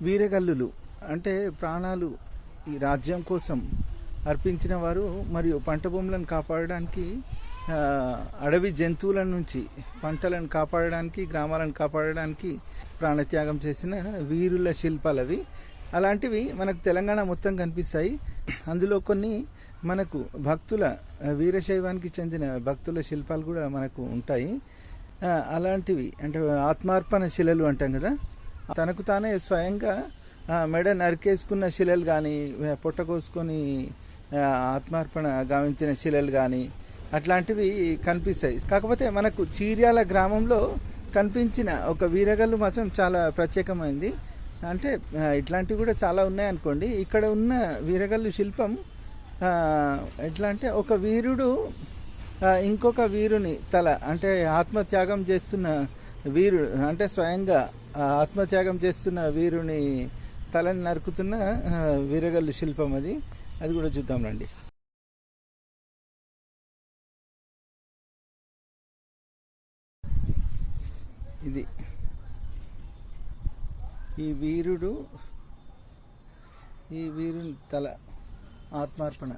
వీరగల్లులు అంటే ప్రాణాలు ఈ రాజ్యం కోసం అర్పించిన వారు మరియు పంట భూములను కాపాడడానికి, అడవి జంతువుల నుంచి పంటలను కాపాడడానికి, గ్రామాలను కాపాడడానికి ప్రాణత్యాగం చేసిన వీరుల శిల్పాలు అవి. అలాంటివి మనకు తెలంగాణ మొత్తం కనిపిస్తాయి. అందులో కొన్ని మనకు భక్తుల, వీరశైవానికి చెందిన భక్తుల శిల్పాలు కూడా మనకు ఉంటాయి. అలాంటివి అంటే ఆత్మార్పణ శిలలు అంటాం కదా, తనకు తానే స్వయంగా మెడ నరికేసుకున్న శిలలు కానీ, పొట్ట కోసుకొని ఆత్మార్పణ గావించిన శిలలు కానీ అట్లాంటివి కనిపిస్తాయి. కాకపోతే మనకు చీర్యాల గ్రామంలో కనిపించిన ఒక వీరగల్లు మాత్రం చాలా ప్రత్యేకమైంది. అంటే ఇట్లాంటివి కూడా చాలా ఉన్నాయనుకోండి. ఇక్కడ ఉన్న వీరగల్లు శిల్పం ఎట్లా అంటే, ఒక వీరుడు ఇంకొక వీరుని తల, అంటే ఆత్మత్యాగం చేస్తున్న వీరుడు, అంటే స్వయంగా ఆత్మత్యాగం చేస్తున్న వీరుని తలని నరుకుతున్న వీరగల్లు శిల్పం అది. అది కూడా చూద్దాం రండి. ఇది ఈ వీరుని తల ఆత్మార్పణ,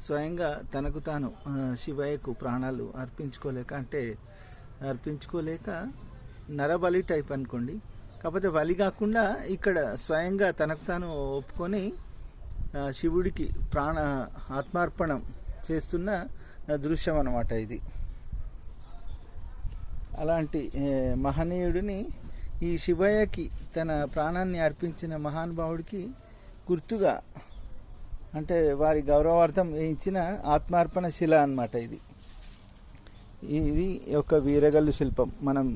స్వయంగా తనకు తాను శివయ్యకు ప్రాణాలు అర్పించుకోలేక నరబలి టైప్ అనుకోండి. కాకపోతే బలి కాకుండా ఇక్కడ స్వయంగా తనకు తాను ఒప్పుకొని శివుడికి ఆత్మార్పణం చేస్తున్న దృశ్యం అన్నమాట ఇది. అలాంటి మహనీయుడిని, ఈ శివయ్యకి తన ప్రాణాన్ని అర్పించిన మహానుభావుడికి గుర్తుగా, అంటే వారి గౌరవార్థం వేయించిన ఆత్మార్పణ శిల అన్నమాట ఇది. ఇది ఒక వీరగల్లు శిల్పం. మనం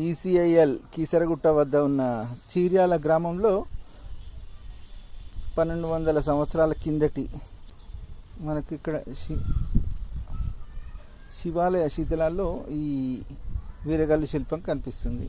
ఈసీఐఎల్ కీసరగుట్ట వద్ద ఉన్న చీర్యాల గ్రామంలో 1200 సంవత్సరాల కిందటి మనకి ఇక్కడ శివాలయ శిథిలాల్లో ఈ వీరగల్లు శిల్పం కనిపిస్తుంది.